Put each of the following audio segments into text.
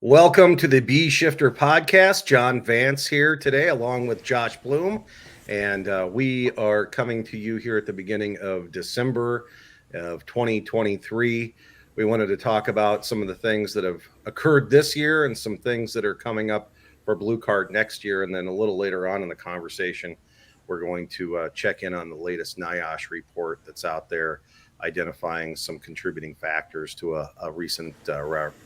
Welcome to the Bee Shifter podcast. John Vance here today, along with Josh Blum. And we are coming to you here at the beginning of December of 2023. We wanted to talk about some of the things that have occurred this year and some things that are coming up for Blue Card next year. And then a little later on in the conversation, we're going to check in on the latest NIOSH report that's out there identifying some contributing factors to a recent,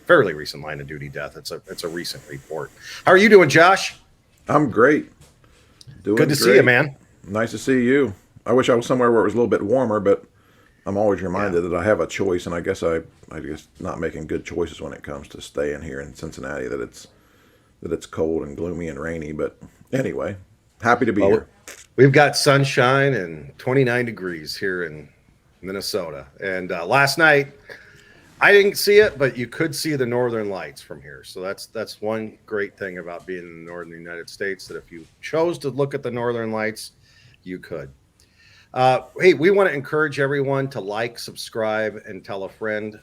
fairly recent line of duty death. It's a recent report. How are you doing, Josh? I'm great. Good Doing to see you, great. man. Nice to see you. I wish I was somewhere where it was a little bit warmer, but I'm always Yeah. reminded that I have a choice, and I guess not making good choices when it comes to staying here in Cincinnati. That it's cold and gloomy and rainy, but anyway, happy to be Well, here. we've got sunshine and 29 degrees here in Minnesota. And last night, I didn't see it, but you could see the northern lights from here. So that's one great thing about being in the northern United States, that if you chose to look at the northern lights, you could. Hey, we want to encourage everyone to like, subscribe, and tell a friend.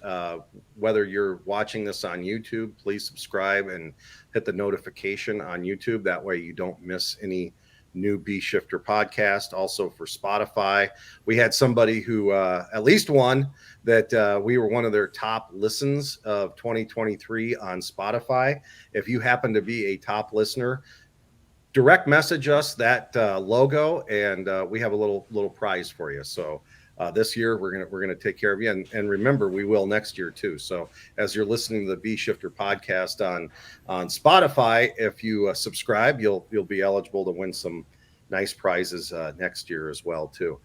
Whether you're watching this on YouTube, please subscribe and hit the notification on YouTube. That way you don't miss any new B Shifter podcast. Also for Spotify, we had somebody who, at least one, that we were one of their top listens of 2023 on Spotify. If you happen to be a top listener, direct message us that logo, and we have a little prize for you. So this year we're gonna take care of you, and remember, we will next year too. So as you're listening to the B Shifter podcast on Spotify, if you subscribe, you'll be eligible to win some nice prizes next year as well too.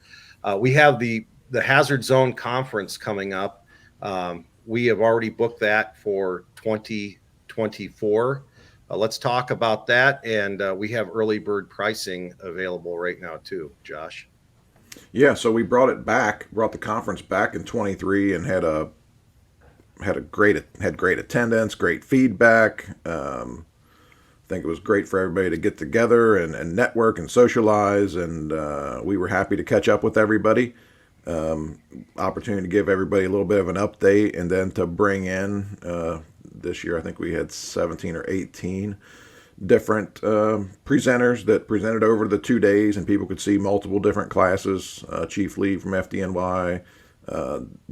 We have the Hazard Zone Conference coming up. We have already booked that for 2024. Let's talk about that. And we have early bird pricing available right now, too, Josh. Yeah, so we brought the conference back in 23, and had great attendance, great feedback. I think it was great for everybody to get together and network and socialize, and we were happy to catch up with everybody. Opportunity to give everybody a little bit of an update, and then to bring in this year, I think we had 17 or 18 different presenters that presented over the 2 days, and people could see multiple different classes. Chief Lee from FDNY,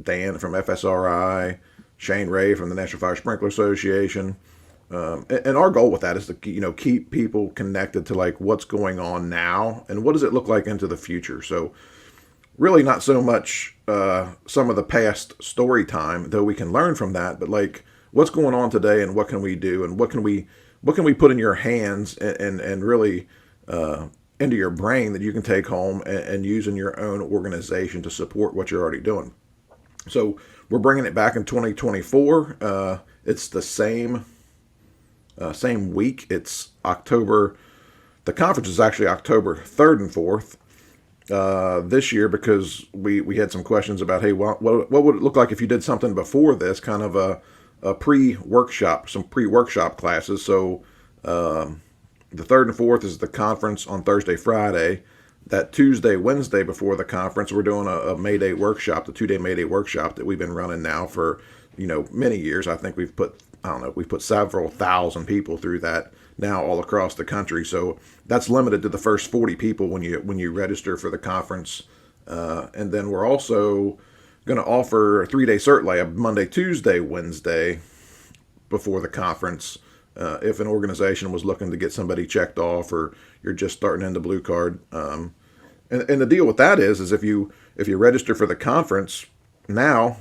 Dan from FSRI, Shane Ray from the National Fire Sprinkler Association. And our goal with that is to keep people connected to like what's going on now and what does it look like into the future. So really not so much some of the past story time, though we can learn from that, but like what's going on today and what can we do and what can we put in your hands and really into your brain that you can take home and use in your own organization to support what you're already doing. So we're bringing it back in 2024. It's the same week. It's October. The conference is actually October 3rd and 4th. This year, because we had some questions about, hey, what would it look like if you did something before this, kind of a pre-workshop, some pre-workshop classes. So the 3rd and 4th is the conference on Thursday, Friday. That Tuesday, Wednesday before the conference, we're doing a May Day workshop, the 2-day May Day workshop that we've been running now for many years. I think we've put several thousand people through that now all across the country. So that's limited to the first 40 people when you register for the conference. And then we're also going to offer a 3-day cert lab Monday, Tuesday, Wednesday before the conference. If an organization was looking to get somebody checked off, or you're just starting into Blue Card. And the deal with that is if you register for the conference now,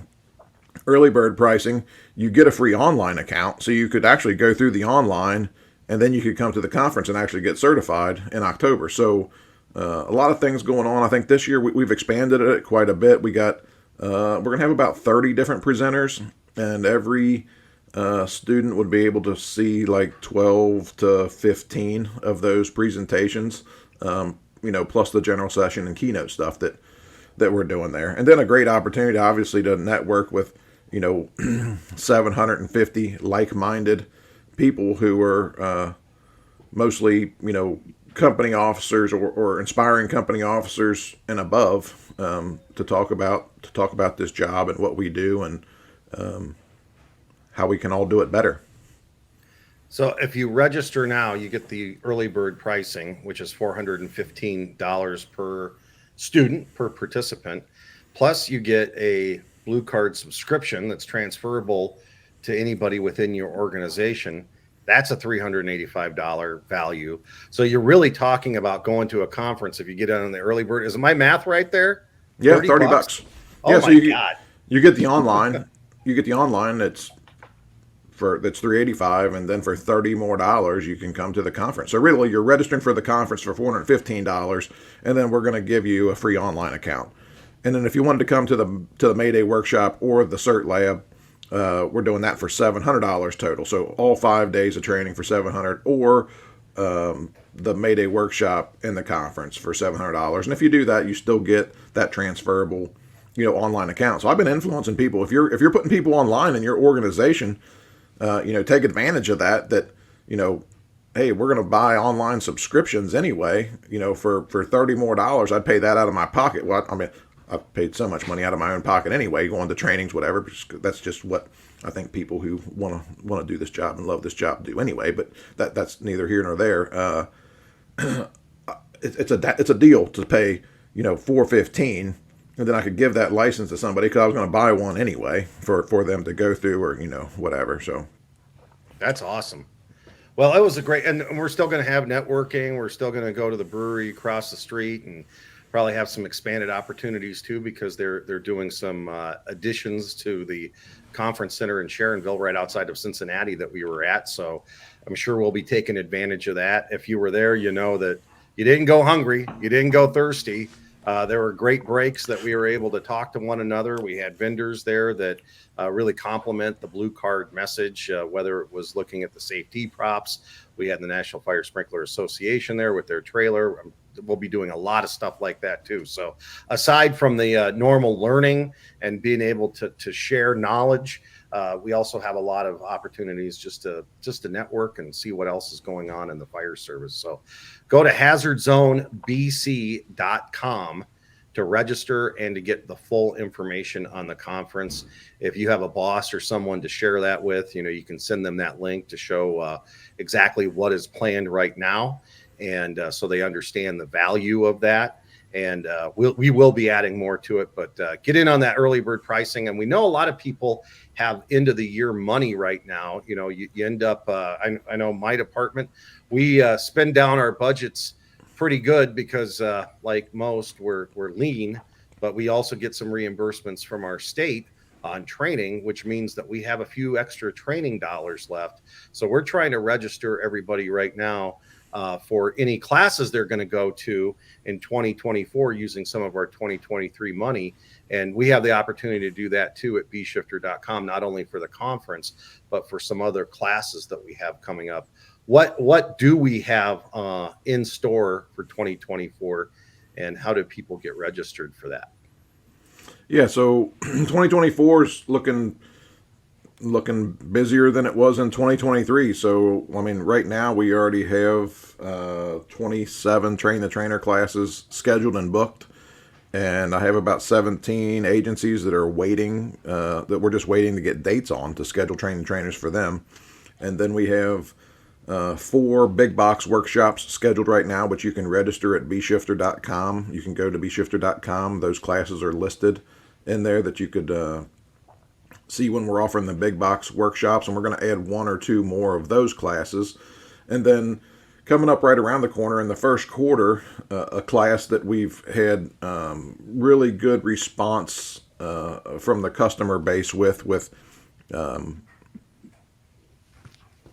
early bird pricing, you get a free online account. So you could actually go through the online, and then you could come to the conference and actually get certified in October. So a lot of things going on. I think this year we've expanded it quite a bit. We're going to have about 30 different presenters, and every student would be able to see like 12 to 15 of those presentations, plus the general session and keynote stuff that we're doing there. And then a great opportunity, obviously, to network with 750 like-minded people who are mostly, company officers or inspiring company officers and above, to talk about this job and what we do and how we can all do it better. So if you register now, you get the early bird pricing, which is $415 per student per participant. Plus, you get a Blue Card subscription that's transferable to anybody within your organization. That's a $385 value. So you're really talking about going to a conference if you get on the early bird. Is my math right there? Yeah, 30 30 bucks? bucks. Oh Yeah, so my God. you get the online. You get the online that's 385, and then for 30 more dollars you can come to the conference. So really you're registering for the conference for $415, and then we're going to give you a free online account. And then if you wanted to come to the May Day workshop or the CERT lab, we're doing that for $700 total. So all 5 days of training for $700, or the May Day workshop and the conference for $700. And if you do that, you still get that transferable, online account. So I've been influencing people. If you're putting people online in your organization, take advantage of that. Hey, we're going to buy online subscriptions anyway. For $30 more, I'd pay that out of my pocket. Well, I mean, I've paid so much money out of my own pocket anyway, going to trainings, whatever. That's just what I think people who want to do this job and love this job do anyway. But that's neither here nor there. It's a deal to pay $415, and then I could give that license to somebody because I was going to buy one anyway for them to go through, or whatever. So That's awesome. Well, it was a great, and we're still going to have networking. We're still going to go to the brewery across the street and probably have some expanded opportunities too, because they're doing some additions to the conference center in Sharonville, right outside of Cincinnati, that we were at. So I'm sure we'll be taking advantage of that. If you were there, you know that you didn't go hungry, you didn't go thirsty. There were great breaks that we were able to talk to one another. We had vendors there that really complement the Blue Card message, whether it was looking at the safety props. We had the National Fire Sprinkler Association there with their trailer. We'll be doing a lot of stuff like that too. So aside from the normal learning and being able to share knowledge, we also have a lot of opportunities just to network and see what else is going on in the fire service. So go to hazardzonebc.com to register and to get the full information on the conference. If you have a boss or someone to share that with, you can send them that link to show exactly what is planned right now. And so they understand the value of that. And we will be adding more to it, but get in on that early bird pricing. And we know a lot of people have end of the year money right now. You end up, I know my department, we spend down our budgets pretty good because like most, we're lean, but we also get some reimbursements from our state on training, which means that we have a few extra training dollars left. So we're trying to register everybody right now for any classes they're going to go to in 2024 using some of our 2023 money. And we have the opportunity to do that too at bshifter.com, not only for the conference, but for some other classes that we have coming up. What do we have in store for 2024, and how do people get registered for that? yeah, so 2024 is looking busier than it was in 2023. So, I mean, right now we already have 27 train the trainer classes scheduled and booked. And I have about 17 agencies that are waiting, that we're just waiting to get dates on to schedule training trainers for them. And then we have 4 big box workshops scheduled right now, but you can register at bshifter.com. You can go to bshifter.com. Those classes are listed in there that you could see when we're offering the big box workshops, and we're going to add 1 or 2 more of those classes. And then coming up right around the corner in the first quarter, a class that we've had really good response from the customer base with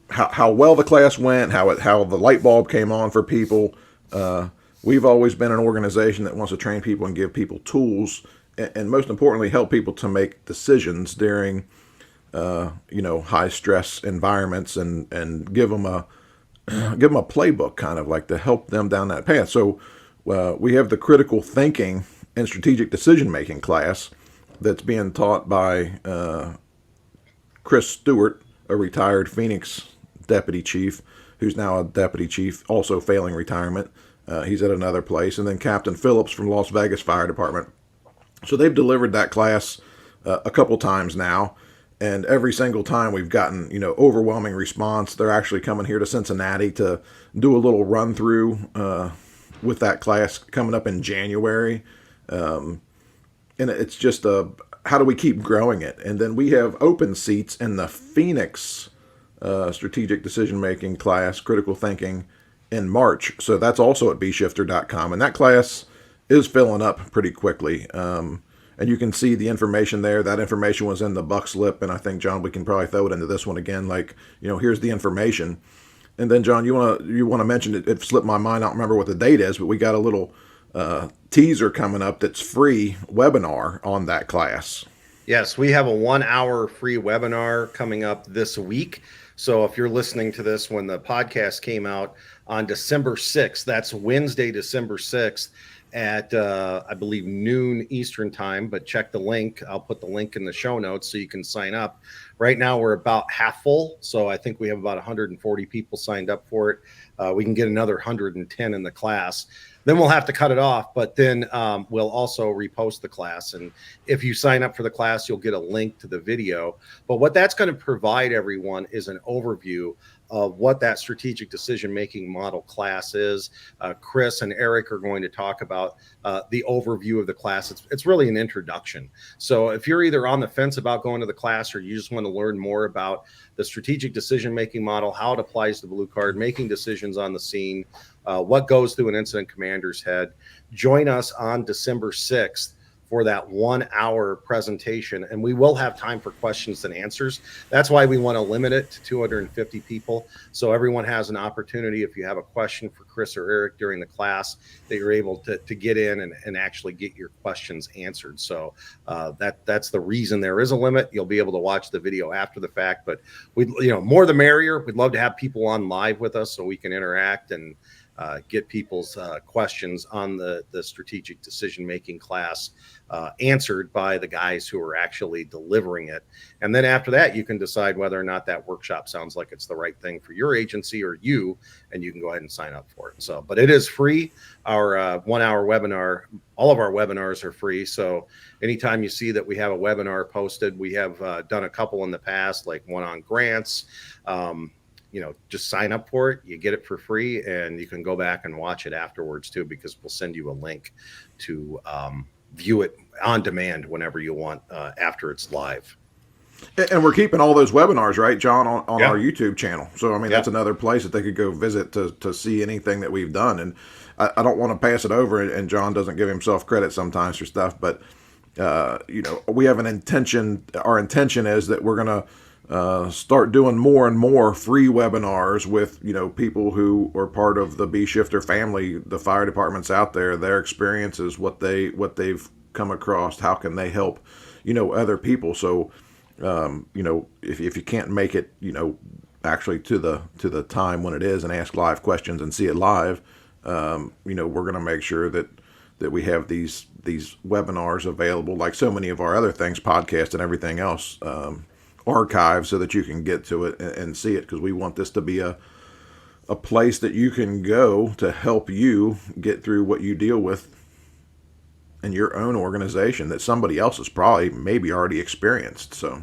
how well the class went, how the light bulb came on for people. We've always been an organization that wants to train people and give people tools, and most importantly, help people to make decisions during, high stress environments, and give them a playbook, kind of like to help them down that path. So we have the critical thinking and strategic decision making class that's being taught by Chris Stewart, a retired Phoenix deputy chief, who's now a deputy chief, also failing retirement. He's at another place, and then Captain Phillips from Las Vegas Fire Department. So they've delivered that class a couple times now, And every single time we've gotten, overwhelming response. They're actually coming here to Cincinnati to do a little run through with that class coming up in January. And it's just how do we keep growing it? And then we have open seats in the Phoenix strategic decision making class, critical thinking, in March. So that's also at bshifter.com. And that class is filling up pretty quickly. And you can see the information there. That information was in the buck slip. And I think, John, we can probably throw it into this one again. Like, here's the information. And then, John, you want to mention it? It slipped my mind. I don't remember what the date is, but we got a little teaser coming up that's free webinar on that class. Yes, we have a 1 hour free webinar coming up this week. So if you're listening to this when the podcast came out on December 6th, that's Wednesday, December 6th at, I believe, noon Eastern time, but check the link. I'll put the link in the show notes so you can sign up. Right now we're about half full. So I think we have about 140 people signed up for it. We can get another 110 in the class. Then we'll have to cut it off, but then we'll also repost the class. And if you sign up for the class, you'll get a link to the video. But what that's going to provide everyone is an overview of what that strategic decision-making model class is. Chris and Eric are going to talk about the overview of the class. It's really an introduction. So if you're either on the fence about going to the class or you just want to learn more about the strategic decision-making model, how it applies to Blue Card, making decisions on the scene, what goes through an incident commander's head, join us on December 6th for that 1 hour presentation. And we will have time for questions and answers. That's why we want to limit it to 250 people. So everyone has an opportunity, if you have a question for Chris or Eric during the class, that you're able to get in and actually get your questions answered. So that's the reason there is a limit. You'll be able to watch the video after the fact, but more the merrier. We'd love to have people on live with us so we can interact and get people's questions on the strategic decision-making class answered by the guys who are actually delivering it. And then after that, you can decide whether or not that workshop sounds like it's the right thing for your agency or you, and you can go ahead and sign up for it. So, but it is free. Our 1 hour webinar, all of our webinars are free. So anytime you see that we have a webinar posted, we have done a couple in the past, like one on grants. Just sign up for it. You get it for free, and you can go back and watch it afterwards too, because we'll send you a link to view it on demand whenever you want after it's live. And we're keeping all those webinars, right, John, on our YouTube channel. So, that's another place that they could go visit to see anything that we've done. And I don't want to pass it over, and John doesn't give himself credit sometimes for stuff, but, we have an intention. Our intention is that we're going to start doing more and more free webinars with, people who are part of the B Shifter family, the fire departments out there, their experiences, what they've come across, how can they help, other people. So, if you can't make it, actually to the time when it is and ask live questions and see it live, we're going to make sure that we have these webinars available, like so many of our other things, podcasts and everything else, archive, so that you can get to it and see it, because we want this to be a place that you can go to help you get through what you deal with in your own organization that somebody else has probably maybe already experienced. So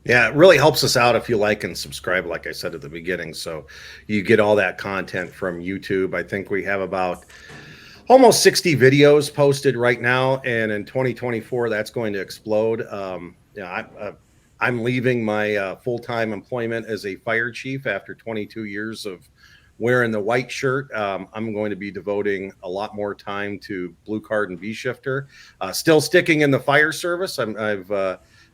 yeah, it really helps us out if you like and subscribe, like I said at the beginning, so you get all that content from YouTube. I think we have about almost 60 videos posted right now, and in 2024 that's going to explode. I'm leaving my full-time employment as a fire chief after 22 years of wearing the white shirt. I'm going to be devoting a lot more time to Blue Card and B Shifter. Still sticking in the fire service. I've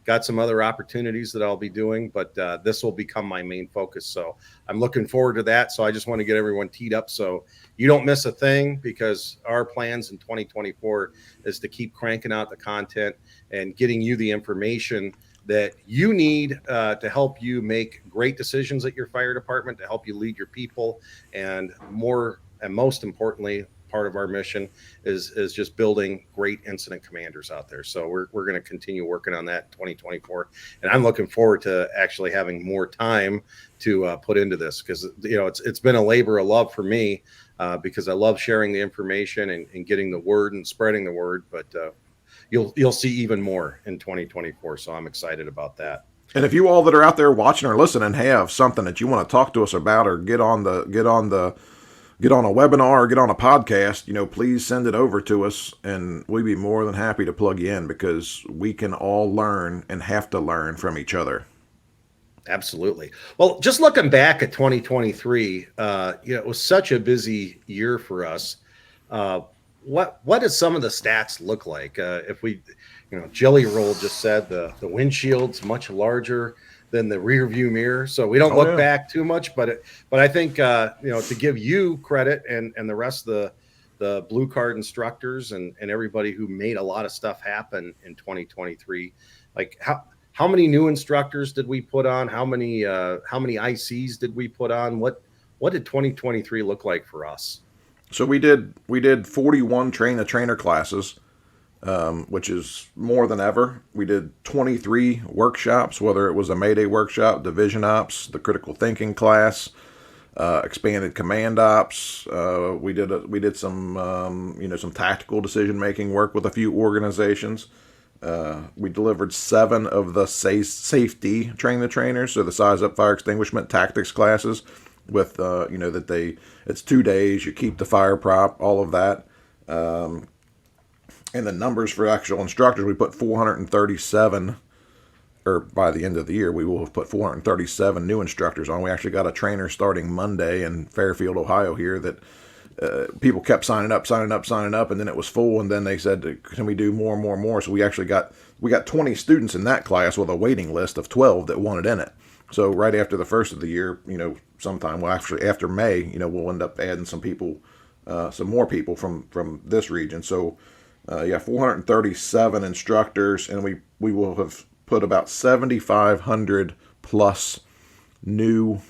got some other opportunities that I'll be doing, but this will become my main focus. So I'm looking forward to that. So I just want to get everyone teed up so you don't miss a thing, because our plans in 2024 is to keep cranking out the content and getting you the information that you need to help you make great decisions at your fire department, to help you lead your people, and most importantly, part of our mission is just building great incident commanders out there. So we're going to continue working on that in 2024, and I'm looking forward to actually having more time to put into this, because it's been a labor of love for me, because I love sharing the information and getting the word and spreading the word, but you'll see even more in 2024. So I'm excited about that. And if you all that are out there watching or listening have something that you want to talk to us about, or get on a webinar or get on a podcast, please send it over to us, and we'd be more than happy to plug you in, because we can all learn and have to learn from each other. Absolutely. Well, just looking back at 2023, it was such a busy year for us. What does some of the stats look like? If we, Jelly Roll just said the windshield's much larger than the rear view mirror, so we don't look back too much. But I think to give you credit and the rest of the Blue Card instructors and everybody who made a lot of stuff happen in 2023, like how many new instructors did we put on? How many ICs did we put on? What did 2023 look like for us? So we did 41 train-the-trainer classes, which is more than ever. We did 23 workshops, whether it was a Mayday workshop, Division Ops, the Critical Thinking class, expanded Command Ops. We did some some tactical decision-making work with a few organizations. We delivered 7 of the safety train-the-trainers, so the size up fire extinguishment tactics classes, with it's 2 days, you keep the fire prop, all of that. And the numbers for actual instructors, we put 437, or by the end of the year, we will have put 437 new instructors on. We actually got a trainer starting Monday in Fairfield, Ohio here that people kept signing up, and then it was full, and then they said, can we do more and more and more? So we got 20 students in that class with a waiting list of 12 that wanted in it. So right after the first of the year, sometime, well, actually after May, we'll end up adding some people, some more people from this region. So 437 instructors, and we will have put about 7,500 plus new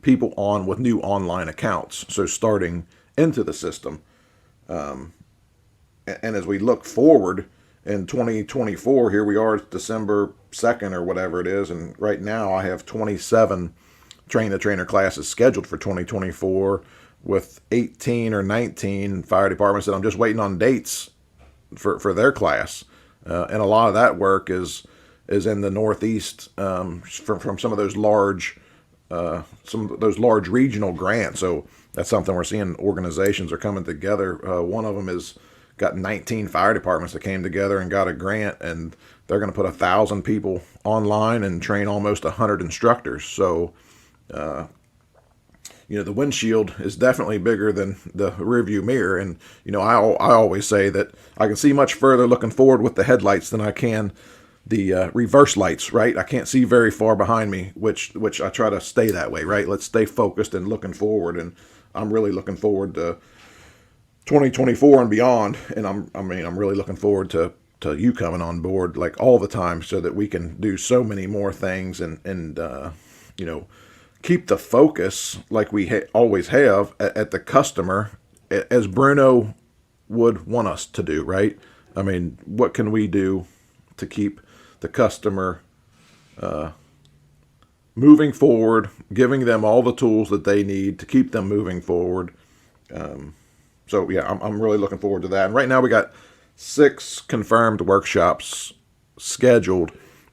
people on with new online accounts. So starting into the system. And as we look forward in 2024, here we are, December 2nd or whatever it is, and right now I have 27 train-the-trainer classes scheduled for 2024, with 18 or 19 fire departments that I'm just waiting on dates for their class. And a lot of that work is in the Northeast, from some of those large regional grants. So that's something we're seeing. Organizations are coming together. One of them is got 19 fire departments that came together and got a grant, and they're going to put 1,000 people online and train almost 100 instructors. So, the windshield is definitely bigger than the rearview mirror. And, I always say that I can see much further looking forward with the headlights than I can the reverse lights, right? I can't see very far behind me, which I try to stay that way, right? Let's stay focused and looking forward. And I'm really looking forward to 2024 and beyond. And I'm really looking forward to you coming on board like all the time, so that we can do so many more things and keep the focus like we always have at the customer, as Bruno would want us to do, right? I mean, what can we do to keep the customer moving forward, giving them all the tools that they need to keep them moving forward? So yeah, I'm really looking forward to that. And right now we got 6 confirmed workshops scheduled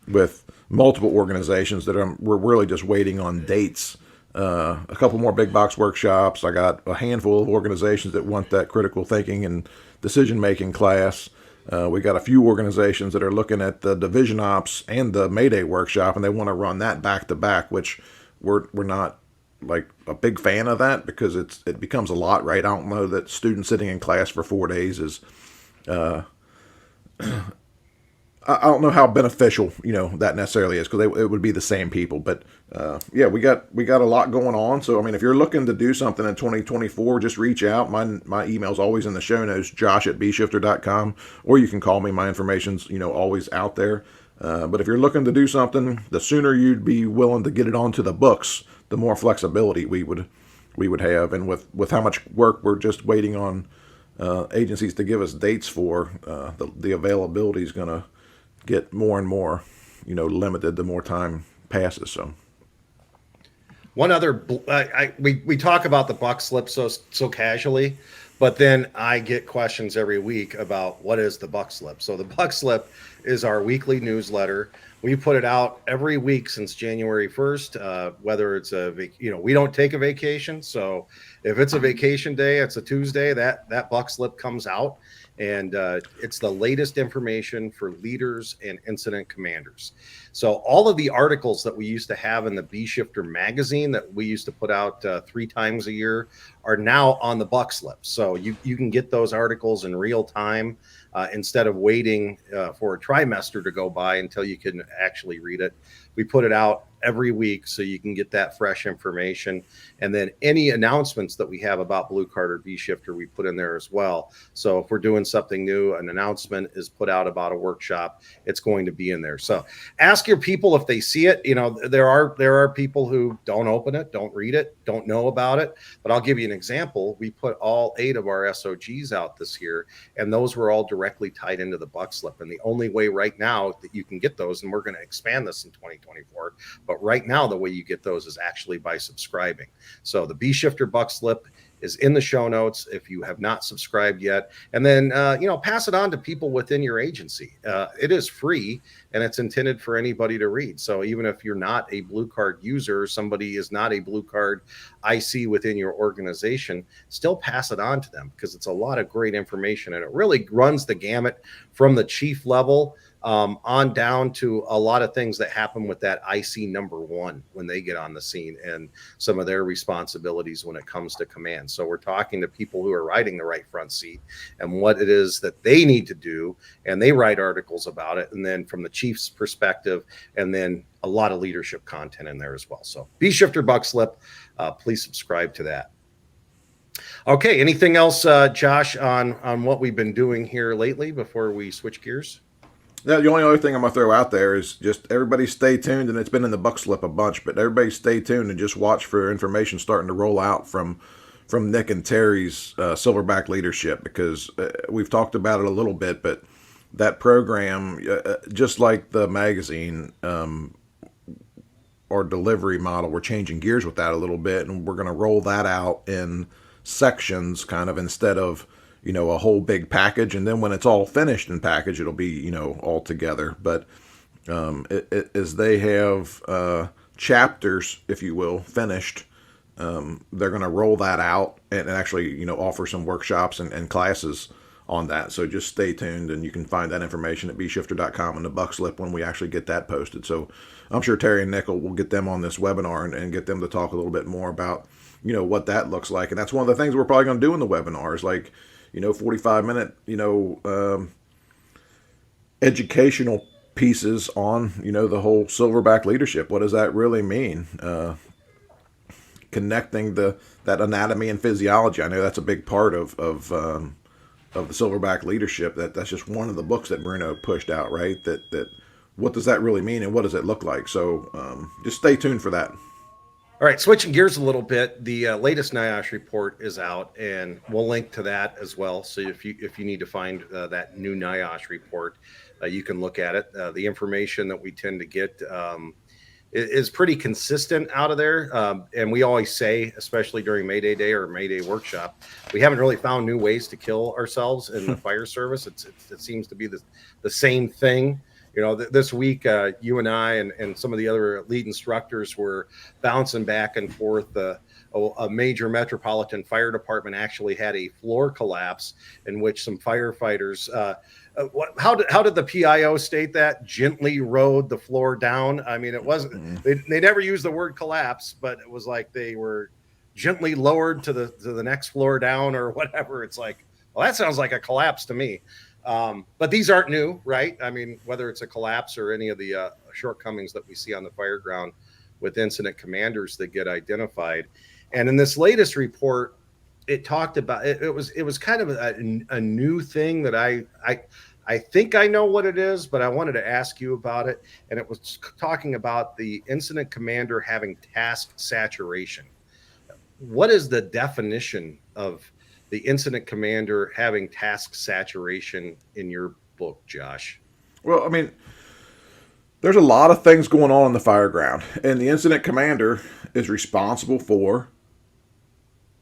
with multiple organizations that we're really just waiting on dates. A couple more big box workshops. I got a handful of organizations that want that critical thinking and decision making class. We got a few organizations that are looking at the Division Ops and the Mayday workshop, and they want to run that back to back, which we're not like a big fan of that, because it becomes a lot, right? I don't know that students sitting in class for 4 days is I don't know how beneficial, that necessarily is, because it would be the same people. But we got a lot going on. So, I mean, if you're looking to do something in 2024, just reach out. My email's always in the show notes, josh@bshifter.com, or you can call me. My information's, always out there. But if you're looking to do something, the sooner you'd be willing to get it onto the books, the more flexibility we would have. And with how much work we're just waiting on agencies to give us dates for, the availability is going to get more and more, limited the more time passes. So, one other, we talk about the buck slip so casually, But then I get questions every week about what is the Buck Slip. So the Buck Slip is our weekly newsletter. We put it out every week since January 1st. Whether it's we don't take a vacation. So if it's a vacation day, it's a Tuesday. That Buck Slip comes out, and it's the latest information for leaders and incident commanders. So all of the articles that we used to have in the B Shifter magazine that we used to put out 3 times a year are now on the Buck Slip. So you can get those articles in real time instead of waiting for a trimester to go by until you can actually read it. We put it out every week so you can get that fresh information. And then any announcements that we have about Blue Card or B Shifter, we put in there as well. So if we're doing something new, an announcement is put out about a workshop, it's going to be in there. So ask your people if they see it. There are people who don't open it, don't read it, don't know about it. But I'll give you an example. We put all 8 of our SOGs out this year, and those were all directly tied into the Buck Slip. And the only way right now that you can get those, and we're going to expand this in 2024, but right now the way you get those is actually by subscribing. So the B Shifter Buck Slip is in the show notes if you have not subscribed yet. And then, pass it on to people within your agency. It is free, and it's intended for anybody to read. So even if you're not a Blue Card user, somebody is not a Blue Card IC within your organization, still pass it on to them, because it's a lot of great information, and it really runs the gamut from the chief level on down to a lot of things that happen with that IC number 1 when they get on the scene, and some of their responsibilities when it comes to command. So we're talking to people who are riding the right front seat and what it is that they need to do, and they write articles about it. And then from the chief's perspective, and then a lot of leadership content in there as well. So B Shifter Buck Slip, please subscribe to that. Okay, anything else, Josh, on what we've been doing here lately before we switch gears? Yeah, the only other thing I'm going to throw out there is just everybody stay tuned, and it's been in the Buck Slip a bunch, but everybody stay tuned and just watch for information starting to roll out from Nick and Terry's Silverback leadership, because we've talked about it a little bit, but that program, just like the magazine, our delivery model, we're changing gears with that a little bit, and we're going to roll that out in sections, kind of, instead of a whole big package. And then when it's all finished and packaged, it'll be all together. But as they have chapters, if you will, finished, they're going to roll that out and actually offer some workshops and classes on that. So just stay tuned, and you can find that information at bshifter.com and the Buck Slip when we actually get that posted. So I'm sure Terry and Nick will get them on this webinar and get them to talk a little bit more about what that looks like. And that's one of the things we're probably going to do in the webinars, like 45-minute educational pieces on the whole silverback leadership. What does that really mean? Connecting that anatomy and physiology. I know that's a big part of the silverback leadership. That's just one of the books that Bruno pushed out, right? That what does that really mean, and what does it look like? So just stay tuned for that. All right, switching gears a little bit, the latest NIOSH report is out, and we'll link to that as well. So if you need to find that new NIOSH report, you can look at it. The information that we tend to get is pretty consistent out of there. And we always say, especially during Mayday Day or Mayday Workshop, we haven't really found new ways to kill ourselves in the fire service. It seems to be the same thing. This week, you and I and some of the other lead instructors were bouncing back and forth. A major metropolitan fire department actually had a floor collapse in which some firefighters, how did the PIO state that? Gently rode the floor down. I mean, it wasn't, they never used the word collapse, but it was like they were gently lowered to the next floor down or whatever. It's like, well, that sounds like a collapse to me. But these aren't new, right? I mean, whether it's a collapse or any of the shortcomings that we see on the fire ground with incident commanders that get identified. And in this latest report, it talked about it was kind of a new thing that I think I know what it is, but I wanted to ask you about it. And it was talking about the incident commander having task saturation. What is the definition of the incident commander having task saturation in your book, Josh? Well, I mean, there's a lot of things going on in the fire ground, and the incident commander is responsible for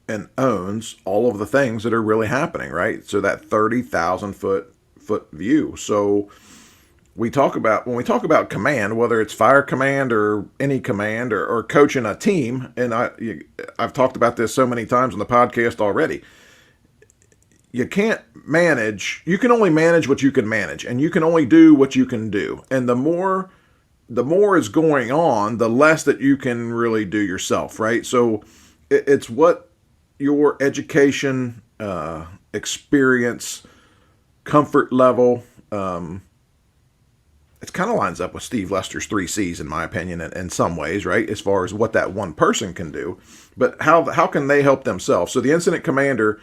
and owns all of the things that are really happening, right? So that 30,000 foot view. So when we talk about command, whether it's fire command or any command or coaching a team, and I've talked about this so many times on the podcast already. You can't manage. You can only manage what you can manage, and you can only do what you can do. And the more is going on, the less that you can really do yourself, right? So it's what your education, experience, comfort level. It kind of lines up with Steve Lester's 3 C's, in my opinion, in some ways, right? As far as what that one person can do, but how can they help themselves? So the incident commander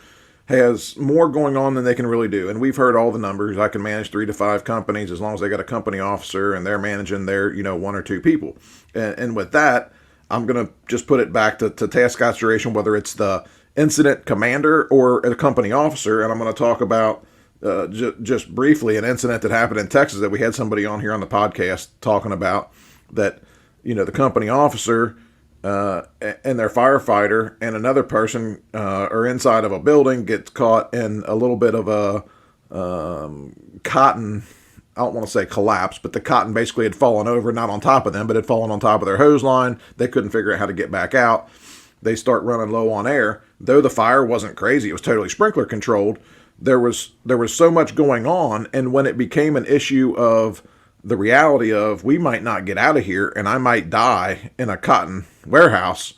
has more going on than they can really do, and we've heard all the numbers. I can manage 3 to 5 companies as long as they got a company officer and they're managing their 1 or 2 people. And with that, I'm gonna just put it back to task saturation, whether it's the incident commander or a company officer, and I'm going to talk about. Just briefly, an incident that happened in Texas that we had somebody on here on the podcast talking about, that the company officer and their firefighter and another person are inside of a building, gets caught in a little bit of a cotton. I don't want to say collapse, but the cotton basically had fallen over, not on top of them, but had fallen on top of their hose line. They couldn't figure out how to get back out. They start running low on air. Though the fire wasn't crazy, it was totally sprinkler controlled. There was so much going on, and when it became an issue of the reality of we might not get out of here and I might die in a cotton warehouse,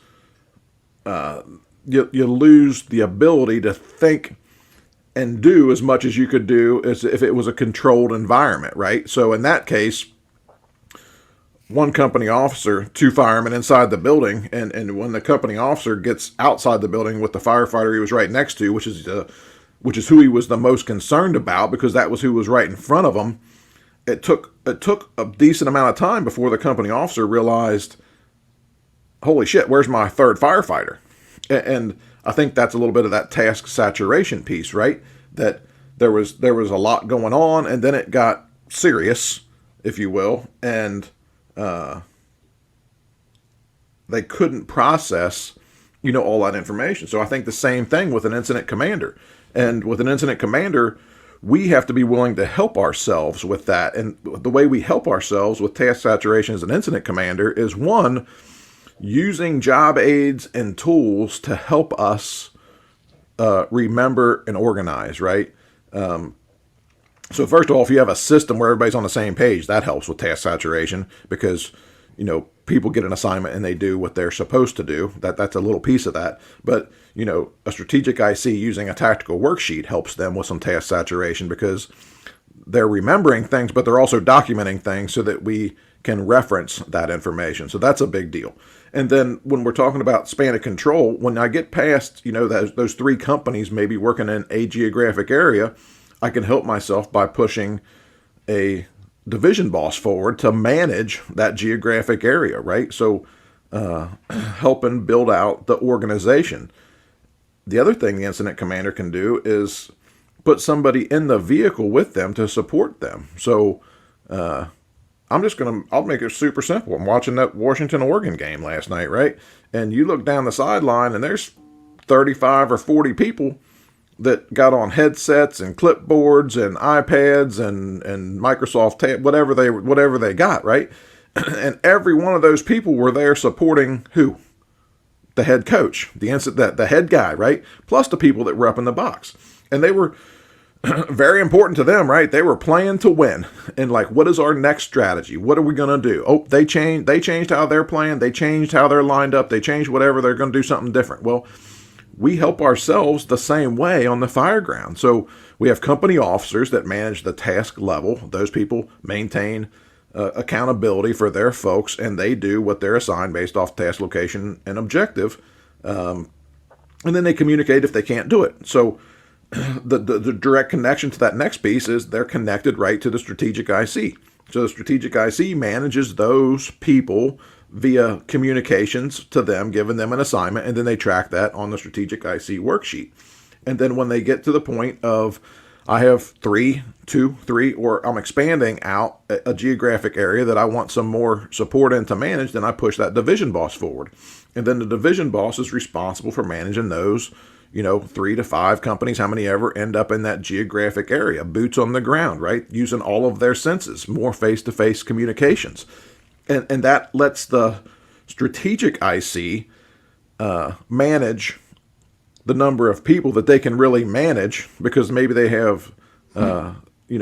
you lose the ability to think and do as much as you could do as if it was a controlled environment, right? So in that case, one company officer, 2 firemen inside the building, and when the company officer gets outside the building with the firefighter he was right next to, which is who he was the most concerned about, because that was who was right in front of him. It took a decent amount of time before the company officer realized, holy shit, where's my 3rd firefighter? And I think that's a little bit of that task saturation piece, right? That there was a lot going on, and then it got serious, if you will, and they couldn't process, all that information. So I think the same thing with an incident commander. And with an incident commander, we have to be willing to help ourselves with that. And the way we help ourselves with task saturation as an incident commander is, one, using job aids and tools to help us remember and organize, right? So first of all, if you have a system where everybody's on the same page, that helps with task saturation, because people get an assignment and they do what they're supposed to do. That's a little piece of that. But a strategic IC using a tactical worksheet helps them with some task saturation, because they're remembering things, but they're also documenting things so that we can reference that information. So that's a big deal. And then when we're talking about span of control, when I get past, those 3 companies maybe working in a geographic area, I can help myself by pushing a division boss forward to manage that geographic area, right? So helping build out the organization. The other thing the incident commander can do is put somebody in the vehicle with them to support them. So I'll make it super simple. I'm watching that Washington-Oregon game last night, right? And you look down the sideline and there's 35 or 40 people that got on headsets and clipboards and iPads and Microsoft whatever they got, right? And every one of those people were there supporting who? The head coach, the head guy, right? Plus the people that were up in the box. And they were very important to them, right? They were playing to win. And what is our next strategy? What are we going to do? Oh, they changed how they're playing. They changed how they're lined up. They changed whatever. They're going to do something different. Well, we help ourselves the same way on the fire ground. So we have company officers that manage the task level. Those people maintain accountability for their folks, and they do what they're assigned based off task location and objective. And then they communicate if they can't do it. So the direct connection to that next piece is they're connected right to the strategic IC. So the strategic IC manages those people via communications to them, giving them an assignment, and then they track that on the strategic IC worksheet. And then when they get to the point of I have two, three, or I'm expanding out a geographic area that I want some more support in to manage, then I push that division boss forward. And then the division boss is responsible for managing those, 3 to 5 companies, how many ever end up in that geographic area, boots on the ground, right? Using all of their senses, more face-to-face communications. And that lets the strategic IC manage the number of people that they can really manage, because maybe they have,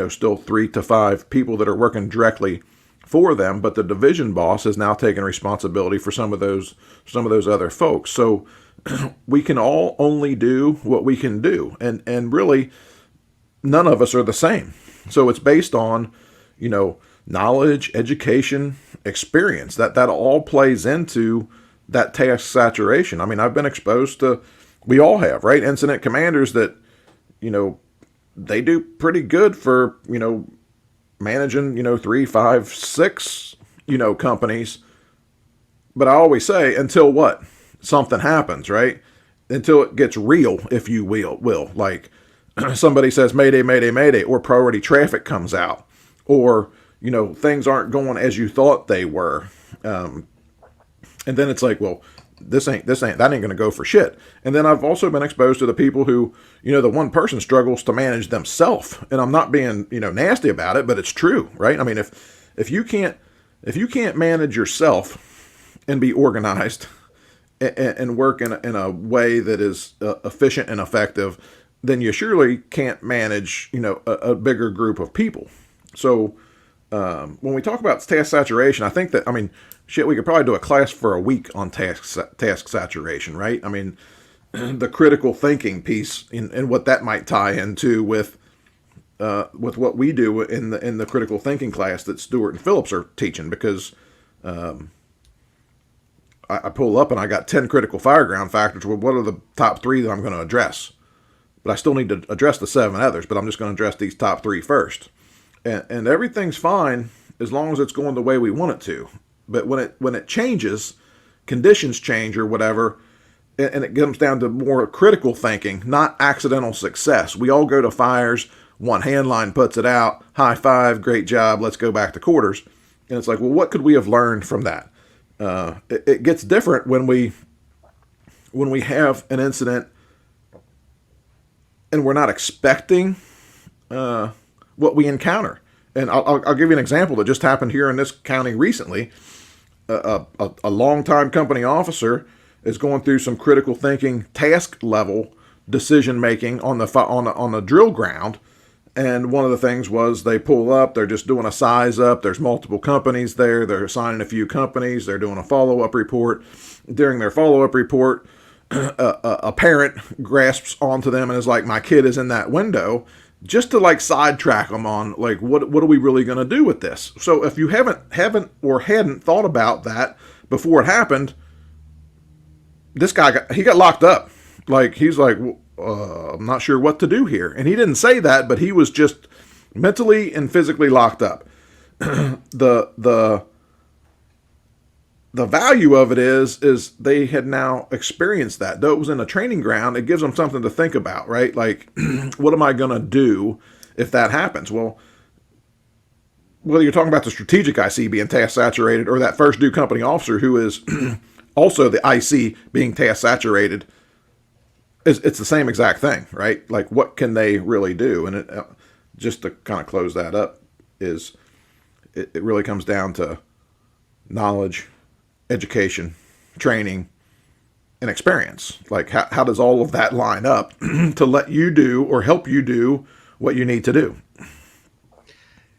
still 3 to 5 people that are working directly for them, but the division boss has now taken responsibility for some of those other folks. So we can all only do what we can do, and really none of us are the same. So it's based on, knowledge, education, experience. That all plays into that task saturation. I mean, I've been exposed to, we all have, right? Incident commanders that, they do pretty good for, managing, 3, 5, 6, companies. But I always say, until what? Something happens, right? Until it gets real, if you will. Like somebody says, Mayday, Mayday, Mayday, or priority traffic comes out, or, things aren't going as you thought they were. And then it's like, well, that ain't going to go for shit. And then I've also been exposed to the people who, the one person struggles to manage themselves. And I'm not being, nasty about it, but it's true, right? I mean, if you can't manage yourself and be organized and work in a way that is efficient and effective, then you surely can't manage, a bigger group of people. So when we talk about task saturation, I think that, we could probably do a class for a week on task saturation, right? I mean, the critical thinking piece and what that might tie into with what we do in the critical thinking class that Stewart and Phillips are teaching, because I pull up and I got 10 critical fireground factors. Well, what are the top 3 that I'm going to address? But I still need to address the 7 others, but I'm just going to address these top 3 first. And everything's fine as long as it's going the way we want it to. But when it changes, conditions change or whatever, and it comes down to more critical thinking, not accidental success. We all go to fires, one hand line puts it out, high five, great job, let's go back to quarters. And it's like, well, what could we have learned from that? It gets different when we have an incident and we're not expecting what we encounter. And I'll give you an example that just happened here in this county recently. A longtime company officer is going through some critical thinking task level decision making on the drill ground. And one of the things was they pull up, they're just doing a size up. There's multiple companies there. They're assigning a few companies. They're doing a follow-up report. During their follow-up report, a parent grasps onto them and is like, my kid is in that window, just to like sidetrack them on like, what are we really going to do with this? So if you haven't or hadn't thought about that before it happened, this guy got locked up. Like, he's like, I'm not sure what to do here. And he didn't say that, but he was just mentally and physically locked up. The value of it is they had now experienced that. Though it was in a training ground, it gives them something to think about, right? Like, what am I going to do if that happens? Well, whether you're talking about the strategic IC being task saturated or that first due company officer who is also the IC being task saturated, it's the same exact thing, right? Like, what can they really do? And it, just to kind of close that up, is it really comes down to knowledge, education, training, and experience. Like, how does all of that line up to let you do or help you do what you need to do?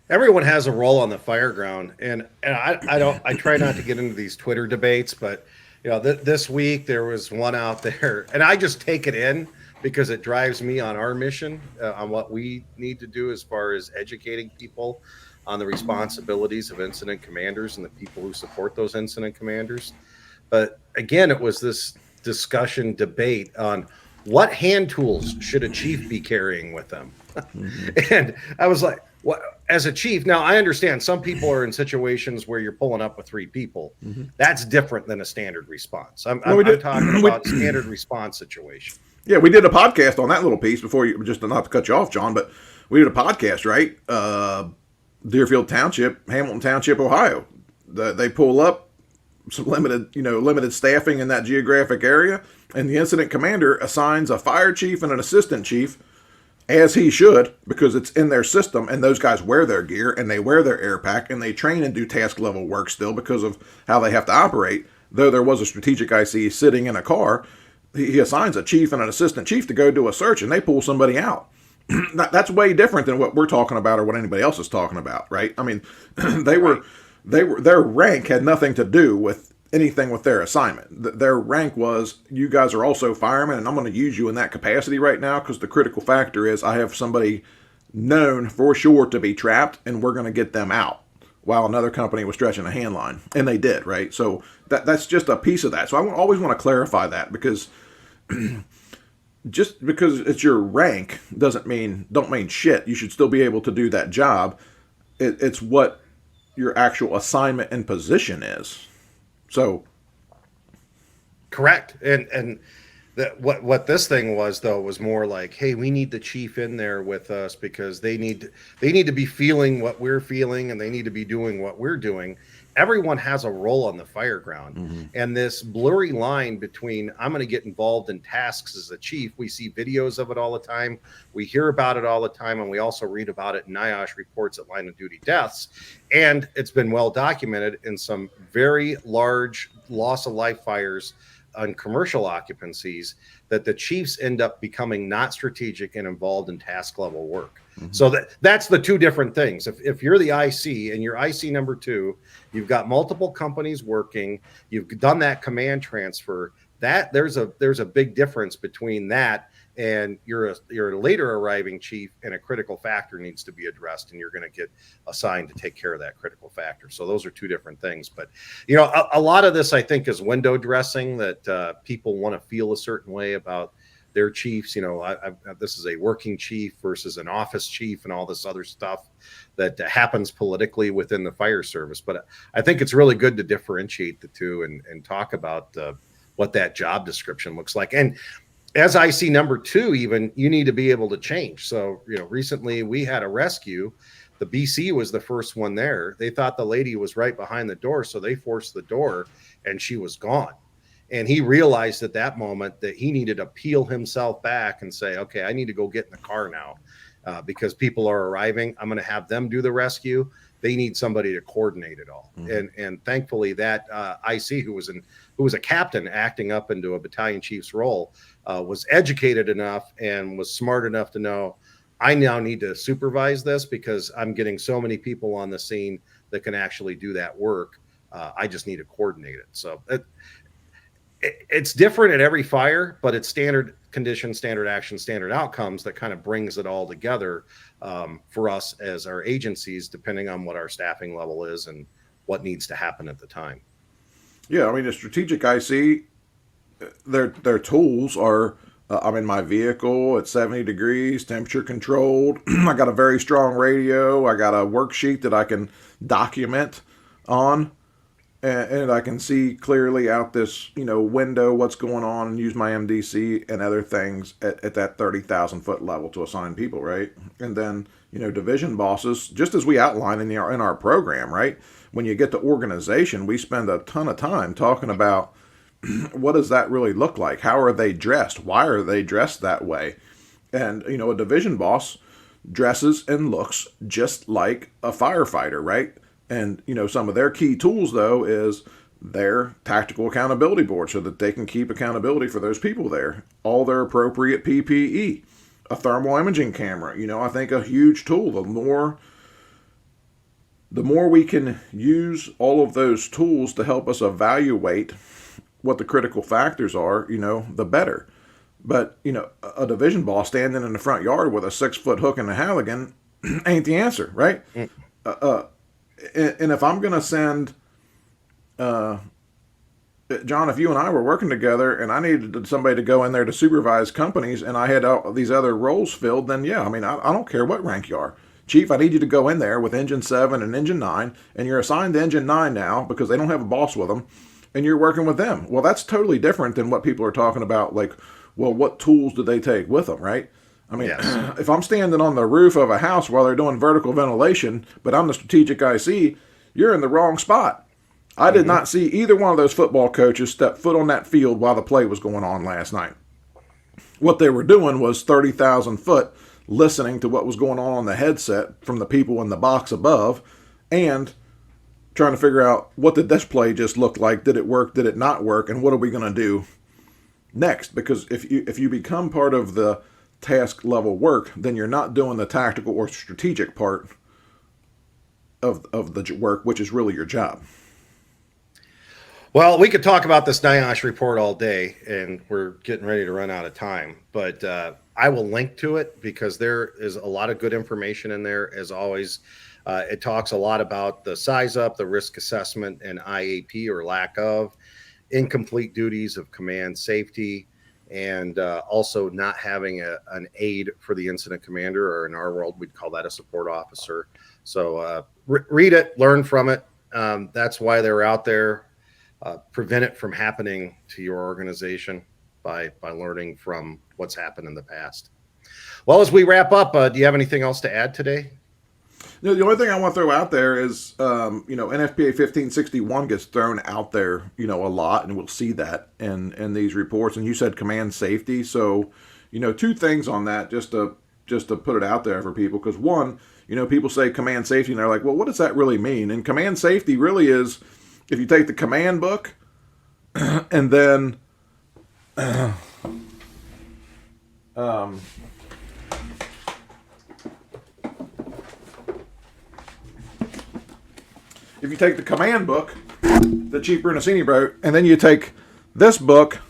Everyone has a role on the fire ground, and I try not to get into these Twitter debates, but this week there was one out there, and I just take it in because it drives me on our mission, on what we need to do as far as educating people on the responsibilities of incident commanders and the people who support those incident commanders. But again, it was this discussion debate on what hand tools should a chief be carrying with them. And I was like, what, as a chief, now I understand some people are in situations where you're pulling up with 3 people. That's different than a standard response. I'm talking about standard response situation. Yeah, we did a podcast on that little piece before you, just not to cut you off, John, but we did a podcast, right? Deerfield Township, Hamilton Township, Ohio. They pull up some limited staffing in that geographic area, and the incident commander assigns a fire chief and an assistant chief, as he should, because it's in their system, and those guys wear their gear, and they wear their air pack, and they train and do task level work still because of how they have to operate. Though there was a strategic IC sitting in a car, he assigns a chief and an assistant chief to go do a search, and they pull somebody out. That's way different than what we're talking about or what anybody else is talking about, right? I mean, their rank had nothing to do with anything with their assignment. Their rank was, you guys are also firemen, and I'm going to use you in that capacity right now because the critical factor is I have somebody known for sure to be trapped, and we're going to get them out, while another company was stretching a hand line, and they did, right? So that's just a piece of that. So I always want to clarify that, because just because it's your rank don't mean shit. You should still be able to do that job. It's what your actual assignment and position is. So, correct. And what this thing was, though, was more like, hey, we need the chief in there with us because they need to be feeling what we're feeling, and they need to be doing what we're doing. Everyone has a role on the fire ground. Mm-hmm. And this blurry line between I'm going to get involved in tasks as a chief, we see videos of it all the time. We hear about it all the time. And we also read about it in NIOSH reports at line of duty deaths. And it's been well documented in some very large loss of life fires on commercial occupancies, that the chiefs end up becoming not strategic and involved in task level work. Mm-hmm. So that's the two different things. If you're the IC and you're IC number 2, you've got multiple companies working, you've done that command transfer, that there's a big difference between that and you're a later arriving chief, and a critical factor needs to be addressed, and you're going to get assigned to take care of that critical factor. So those are two different things. But a lot of this, I think, is window dressing, that people want to feel a certain way about their chiefs. This is a working chief versus an office chief and all this other stuff that happens politically within the fire service. But I think it's really good to differentiate the two and talk about what that job description looks like. And as IC number 2, even, you need to be able to change. So, recently we had a rescue. The BC was the first one there. They thought the lady was right behind the door, so they forced the door, and she was gone. And he realized at that moment that he needed to peel himself back and say, okay, I need to go get in the car now because people are arriving. I'm going to have them do the rescue. They need somebody to coordinate it all. Mm-hmm. And thankfully that IC, who was a captain acting up into a battalion chief's role, was educated enough and was smart enough to know, I now need to supervise this because I'm getting so many people on the scene that can actually do that work. I just need to coordinate it. So it's different at every fire, but it's standard conditions, standard action, standard outcomes that kind of brings it all together for us as our agencies, depending on what our staffing level is and what needs to happen at the time. Yeah, I mean, a strategic IC, their tools are, I'm in my vehicle at 70 degrees, temperature controlled. I got a very strong radio. I got a worksheet that I can document on. And I can see clearly out this, window what's going on, and use my MDC and other things at that 30,000 foot level to assign people, right? And then, division bosses, just as we outline in our program, right? When you get to organization, we spend a ton of time talking about what does that really look like? How are they dressed? Why are they dressed that way? And, a division boss dresses and looks just like a firefighter, right? And, some of their key tools, though, is their tactical accountability board so that they can keep accountability for those people there. All their appropriate PPE, a thermal imaging camera, I think a huge tool. The more we can use all of those tools to help us evaluate what the critical factors are, the better. But, a division boss standing in the front yard with a 6-foot hook and a Halligan ain't the answer, right? And if I'm going to send, John, if you and I were working together and I needed somebody to go in there to supervise companies and I had these other roles filled, then yeah, I don't care what rank you are. Chief, I need you to go in there with Engine 7 and Engine 9, and you're assigned to Engine 9 now because they don't have a boss with them, and you're working with them. Well, that's totally different than what people are talking about, like well, what tools do they take with them, right? I mean, Yes. if I'm standing on the roof of a house while they're doing vertical ventilation, but I'm the strategic IC, you're in the wrong spot. I did Mm-hmm. not see either one of those football coaches step foot on that field while the play was going on last night. What they were doing was 30,000 foot listening to what was going on the headset from the people in the box above and trying to figure out what did this play just look like? Did it work? Did it not work? And what are we going to do next? Because if you become part of the task level work, then you're not doing the tactical or strategic part of the work, which is really your job. Well, we could talk about this NIOSH report all day, and we're getting ready to run out of time. But I will link to it because there is a lot of good information in there. As always, it talks a lot about the size up, the risk assessment, and IAP or lack of, incomplete duties of command safety, and also not having an aide for the incident commander, or in our world, we'd call that a support officer. So read it, learn from it. That's why they're out there. Prevent it from happening to your organization by learning from what's happened in the past. Well, as we wrap up, do you have anything else to add today? The only thing I want to throw out there is, NFPA 1561 gets thrown out there, a lot, and we'll see that in these reports. And you said command safety, so two things on that, just to put it out there for people. Because one, people say command safety, and they're like, well, what does that really mean? And command safety really is, if you take the command book and then if you take the command book that Chief Brunacini wrote, and then you take this book,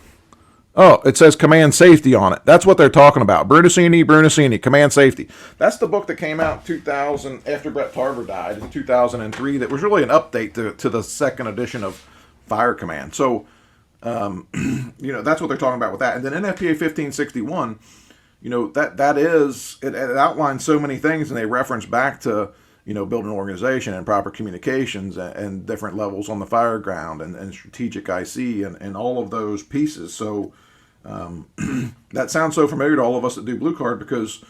it says command safety on it. That's what they're talking about. Brunacini, command safety. That's the book that came out in 2000 after Brett Tarver died in 2003. That was really an update to the second edition of Fire Command. So, that's what they're talking about with that. And then NFPA 1561, that is, it outlines so many things, and they reference back to, building an organization and proper communications and different levels on the fire ground and strategic IC and all of those pieces. So that sounds so familiar to all of us that do Blue Card, because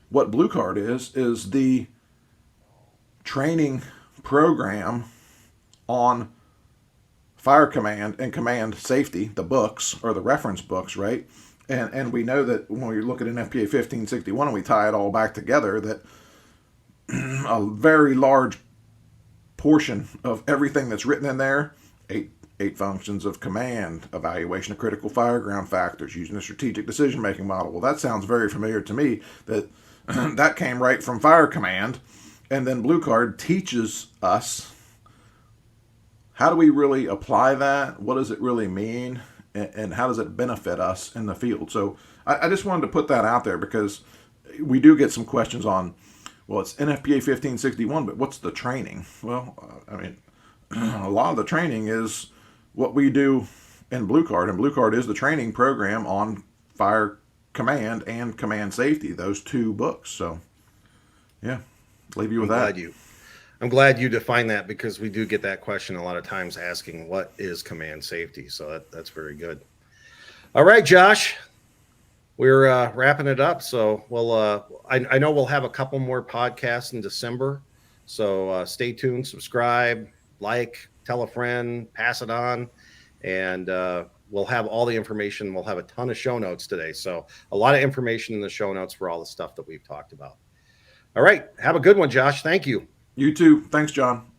what Blue Card is the training program on Fire Command and Command Safety, the books or the reference books, right? And we know that when we look at NFPA 1561 and we tie it all back together, that a very large portion of everything that's written in there, eight functions of command, evaluation of critical fireground factors, using a strategic decision-making model. Well, that sounds very familiar to me, that that came right from Fire Command. And then Blue Card teaches us, how do we really apply that? What does it really mean? And how does it benefit us in the field? So I just wanted to put that out there, because we do get some questions on, well, it's NFPA 1561, but what's the training? Well, a lot of the training is what we do in Blue Card, and Blue Card is the training program on Fire Command and Command Safety, those two books. So, yeah, leave you with that. I'm glad you define that, because we do get that question a lot of times, asking what is command safety. So that's very good. All right, Josh, we're wrapping it up. So I know we'll have a couple more podcasts in December. So stay tuned, subscribe, like, tell a friend, pass it on, and we'll have all the information. We'll have a ton of show notes today. So a lot of information in the show notes for all the stuff that we've talked about. All right. Have a good one, Josh. Thank you. You too. Thanks, John.